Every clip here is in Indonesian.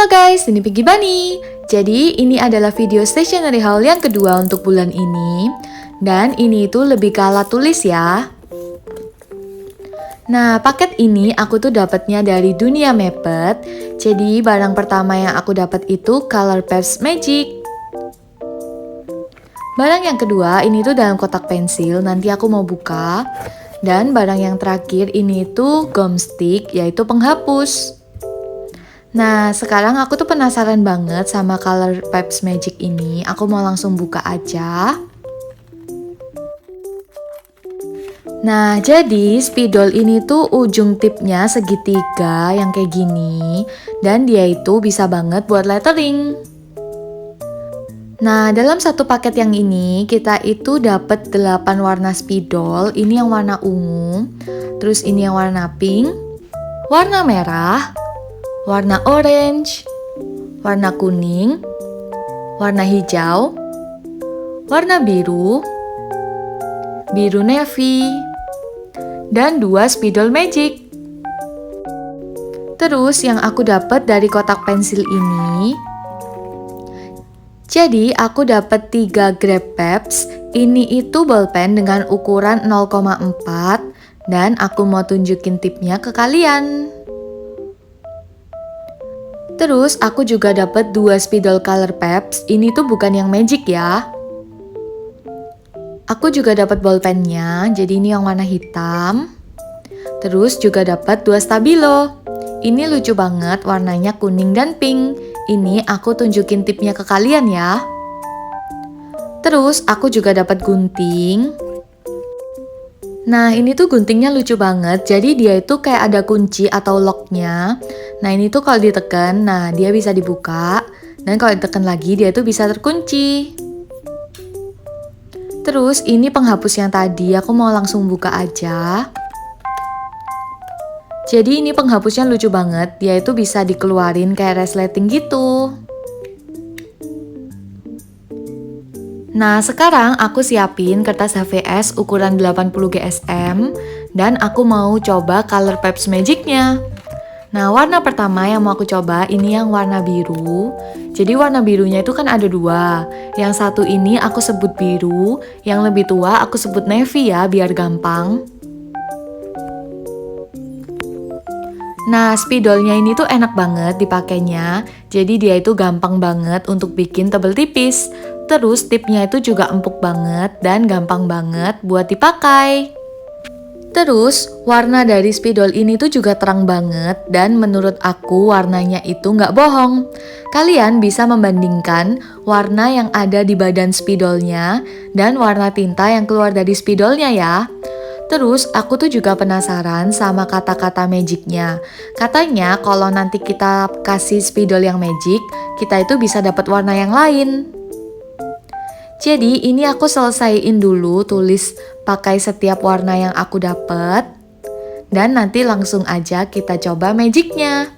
Halo guys, ini Pinky Bunny. Jadi ini adalah video stationery haul yang kedua untuk bulan ini. Dan ini itu lebih ke alat tulis ya. Nah, paket ini aku tuh dapatnya dari Dunia Mepet. Jadi barang pertama yang aku dapat itu Colourpop Magic. Barang yang kedua ini tuh dalam kotak pensil, nanti aku mau buka. Dan barang yang terakhir ini tuh gum stick, yaitu penghapus. Nah, sekarang aku tuh penasaran banget sama Colourpop Magic ini. Aku mau langsung buka aja. Nah, jadi spidol ini tuh ujung tipnya segitiga yang kayak gini. Dan dia itu bisa banget buat lettering. Nah, dalam satu paket yang ini, kita itu dapat 8 warna spidol. Ini yang warna ungu, terus ini yang warna pink, warna merah, warna orange, warna kuning, warna hijau, warna biru, biru navy, dan 2 spidol magic. Terus yang aku dapat dari kotak pensil ini, jadi aku dapat 3 grab pads. Ini itu bolpen dengan ukuran 0,4 dan aku mau tunjukin tipnya ke kalian. Terus aku juga dapat 2 spidol Colourpop. Ini tuh bukan yang magic ya. Aku juga dapat bolpennya, jadi ini yang warna hitam. Terus juga dapat 2 stabilo. Ini lucu banget, warnanya kuning dan pink. Ini aku tunjukin tipnya ke kalian ya. Terus aku juga dapat gunting. Nah, ini tuh guntingnya lucu banget. Jadi dia itu kayak ada kunci atau locknya. Nah, ini tuh kalau ditekan, nah dia bisa dibuka. Dan kalau ditekan lagi, dia tuh bisa terkunci. Terus ini penghapus yang tadi, aku mau langsung buka aja. Jadi ini penghapusnya lucu banget. Dia itu bisa dikeluarin kayak resleting gitu. Nah, sekarang aku siapin kertas HVS ukuran 80 GSM dan aku mau coba Colourpop Magic-nya. Nah, warna pertama yang mau aku coba ini yang warna biru. Jadi warna birunya itu kan ada 2. Yang satu ini aku sebut biru, yang lebih tua aku sebut navy ya biar gampang. Nah, spidolnya ini tuh enak banget dipakainya. Jadi dia itu gampang banget untuk bikin tebel tipis. Terus tipnya itu juga empuk banget dan gampang banget buat dipakai. Terus warna dari spidol ini tuh juga terang banget dan menurut aku warnanya itu nggak bohong. Kalian bisa membandingkan warna yang ada di badan spidolnya dan warna tinta yang keluar dari spidolnya ya. Terus aku tuh juga penasaran sama kata-kata magicnya. Katanya kalau nanti kita kasih spidol yang magic, kita itu bisa dapat warna yang lain. Jadi ini aku selesaiin dulu tulis pakai setiap warna yang aku dapat. Dan nanti langsung aja kita coba magicnya.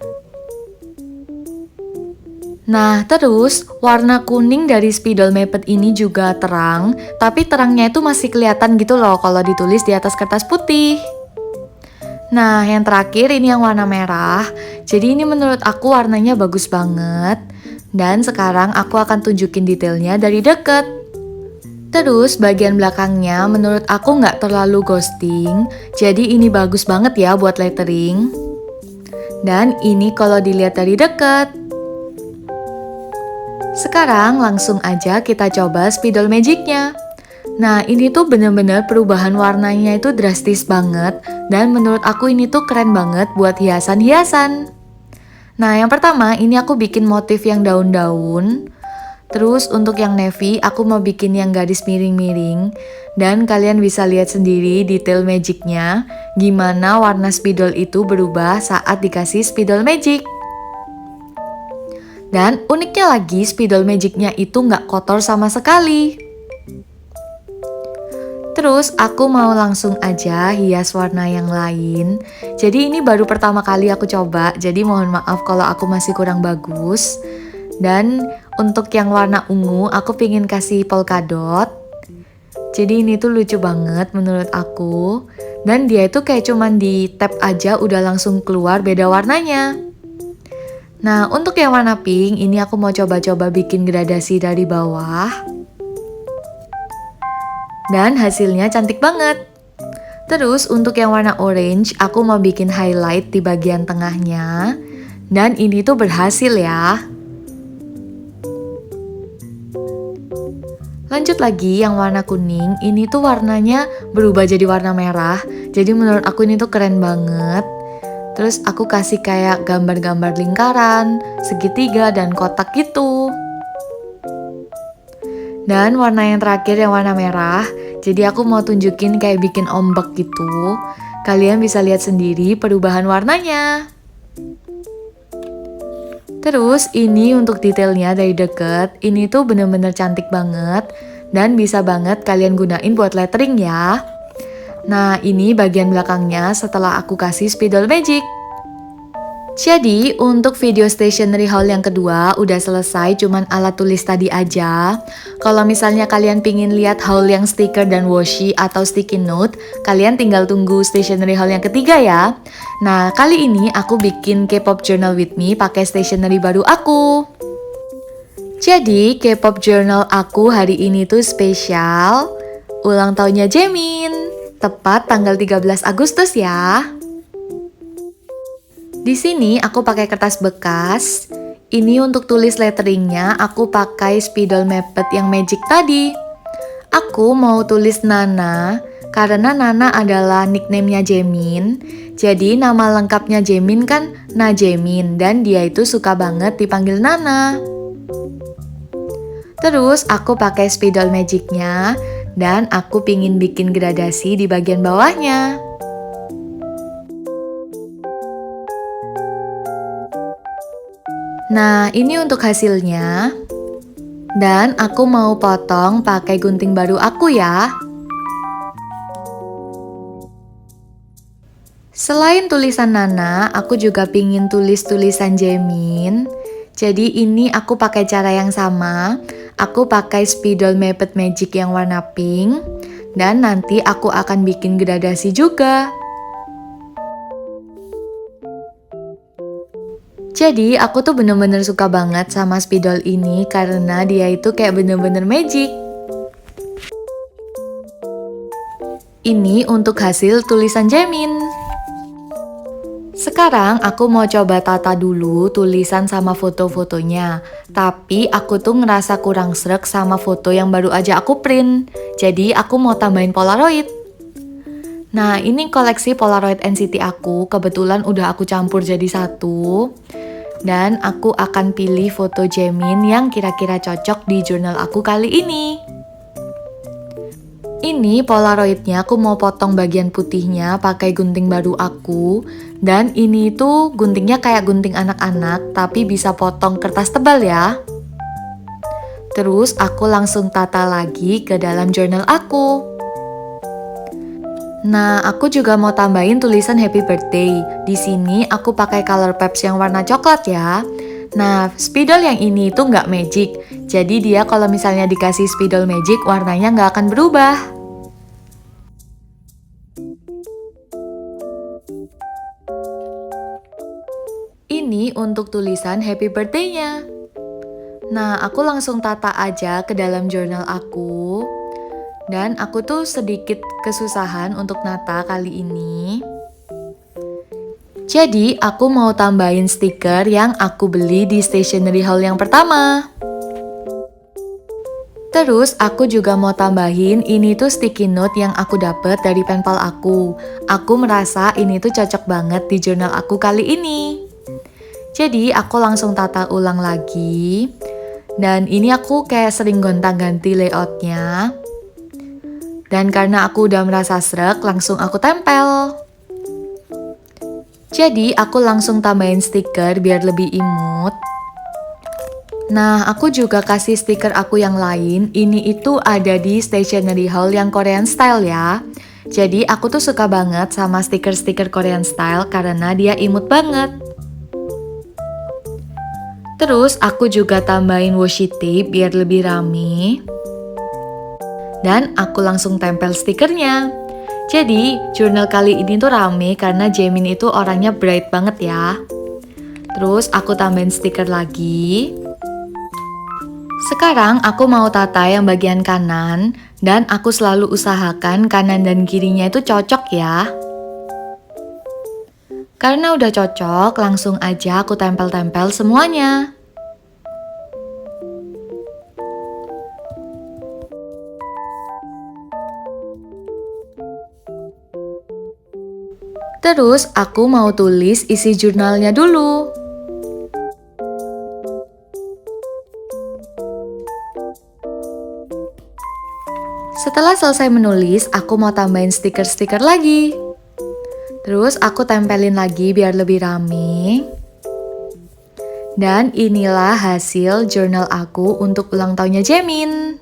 Nah, terus warna kuning dari spidol mepet ini juga terang, tapi terangnya itu masih kelihatan gitu loh kalau ditulis di atas kertas putih. Nah, yang terakhir ini yang warna merah. Jadi ini menurut aku warnanya bagus banget. Dan sekarang aku akan tunjukin detailnya dari deket. Terus bagian belakangnya menurut aku nggak terlalu ghosting. Jadi ini bagus banget ya buat lettering. Dan ini kalau dilihat dari deket. Sekarang langsung aja kita coba spidol magicnya. Nah, ini tuh bener-bener perubahan warnanya itu drastis banget. Dan menurut aku ini tuh keren banget buat hiasan-hiasan. Nah, yang pertama ini aku bikin motif yang daun-daun. Terus untuk yang navy aku mau bikin yang garis miring-miring. Dan kalian bisa lihat sendiri detail magicnya. Gimana warna spidol itu berubah saat dikasih spidol magic. Dan uniknya lagi spidol magicnya itu nggak kotor sama sekali. Terus aku mau langsung aja hias warna yang lain. Jadi ini baru pertama kali aku coba, jadi mohon maaf kalau aku masih kurang bagus. Dan untuk yang warna ungu aku pingin kasih polka dot. Jadi ini tuh lucu banget menurut aku. Dan dia itu kayak cuman di tap aja udah langsung keluar beda warnanya. Nah, untuk yang warna pink, ini aku mau coba-coba bikin gradasi dari bawah. Dan hasilnya cantik banget. Terus untuk yang warna orange, aku mau bikin highlight di bagian tengahnya. Dan ini tuh berhasil ya. Lanjut lagi yang warna kuning, ini tuh warnanya berubah jadi warna merah. Jadi menurut aku ini tuh keren banget. Terus aku kasih kayak gambar-gambar lingkaran, segitiga, dan kotak gitu. Dan warna yang terakhir yang warna merah, jadi aku mau tunjukin kayak bikin ombak gitu. Kalian bisa lihat sendiri perubahan warnanya. Terus ini untuk detailnya dari deket, ini tuh bener-bener cantik banget. Dan bisa banget kalian gunain buat lettering ya. Nah, ini bagian belakangnya setelah aku kasih spidol magic. Jadi, untuk video stationery haul yang kedua udah selesai, cuman alat tulis tadi aja. Kalau misalnya kalian pingin lihat haul yang stiker dan washi atau sticky note, kalian tinggal tunggu stationery haul yang ketiga ya. Nah, kali ini aku bikin K-pop journal with me pakai stationery baru aku. Jadi, K-pop journal aku hari ini tuh spesial. Ulang tahunnya Jaemin. Tepat tanggal 13 Agustus ya. Di sini aku pakai kertas bekas. Ini untuk tulis letteringnya aku pakai spidol mepet yang magic tadi. Aku mau tulis Nana karena Nana adalah nickname-nya Jaemin. Jadi nama lengkapnya Jaemin kan Na Jaemin dan dia itu suka banget dipanggil Nana. Terus aku pakai spidol magicnya dan aku pingin bikin gradasi di bagian bawahnya. Nah, ini untuk hasilnya. Dan aku mau potong pakai gunting baru aku ya. Selain tulisan Nana, aku juga pingin tulis tulisan Jaemin. Jadi ini aku pakai cara yang sama. Aku pakai spidol mepet magic yang warna pink. Dan nanti aku akan bikin gradasi juga. Jadi aku tuh bener-bener suka banget sama spidol ini karena dia itu kayak bener-bener magic. Ini untuk hasil tulisan Jaemin. Sekarang aku mau coba tata dulu tulisan sama foto-fotonya. Tapi aku tuh ngerasa kurang sreg sama foto yang baru aja aku print. Jadi aku mau tambahin Polaroid. Nah, ini koleksi Polaroid NCT aku, kebetulan udah aku campur jadi satu. Dan aku akan pilih foto Jaemin yang kira-kira cocok di jurnal aku kali ini. Ini Polaroidnya aku mau potong bagian putihnya pakai gunting baru aku. Dan ini tuh guntingnya kayak gunting anak-anak, tapi bisa potong kertas tebal ya. Terus aku langsung tata lagi ke dalam jurnal aku. Nah, aku juga mau tambahin tulisan happy birthday. Di sini aku pakai color paps yang warna coklat ya. Nah, spidol yang ini itu nggak magic. Jadi dia kalau misalnya dikasih spidol magic, warnanya nggak akan berubah. Ini untuk tulisan happy birthday-nya. Nah, aku langsung tata aja ke dalam jurnal aku. Dan aku tuh sedikit kesusahan untuk nata kali ini. Jadi aku mau tambahin stiker yang aku beli di stationery haul yang pertama. Terus aku juga mau tambahin ini tuh sticky note yang aku dapet dari penpal aku. Aku merasa ini tuh cocok banget di jurnal aku kali ini. Jadi aku langsung tata ulang lagi. Dan ini aku kayak sering gonta-ganti layoutnya. Dan karena aku udah merasa sreg, langsung aku tempel. Jadi aku langsung tambahin stiker biar lebih imut. Nah, aku juga kasih stiker aku yang lain. Ini itu ada di stationery haul yang Korean style ya. Jadi aku tuh suka banget sama stiker-stiker Korean style karena dia imut banget. Terus aku juga tambahin washi tape biar lebih rame. Dan aku langsung tempel stikernya. Jadi, jurnal kali ini tuh rame karena Jaemin itu orangnya bright banget ya. Terus aku tambahin stiker lagi. Sekarang aku mau tata yang bagian kanan, dan aku selalu usahakan kanan dan kirinya itu cocok ya. Karena udah cocok, langsung aja aku tempel-tempel semuanya. Terus aku mau tulis isi jurnalnya dulu. Setelah selesai menulis, aku mau tambahin stiker-stiker lagi. Terus aku tempelin lagi biar lebih rame. Dan inilah hasil jurnal aku untuk ulang tahunnya Jaemin.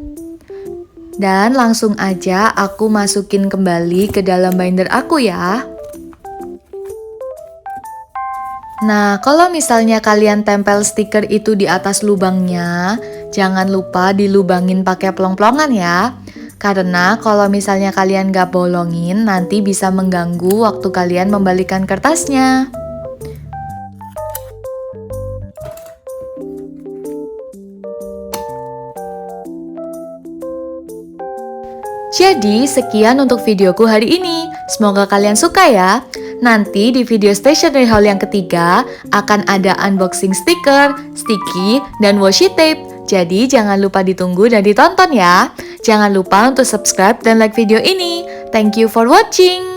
Dan langsung aja aku masukin kembali ke dalam binder aku ya. Nah, kalau misalnya kalian tempel stiker itu di atas lubangnya, jangan lupa dilubangin pakai pelong-pelongan ya. Karena kalau misalnya kalian gak bolongin, nanti bisa mengganggu waktu kalian membalikan kertasnya. Jadi, sekian untuk videoku hari ini. Semoga kalian suka ya. Nanti di video stationery haul yang ketiga, akan ada unboxing stiker, sticky, dan washi tape. Jadi, jangan lupa ditunggu dan ditonton ya. Jangan lupa untuk subscribe dan like video ini. Thank you for watching.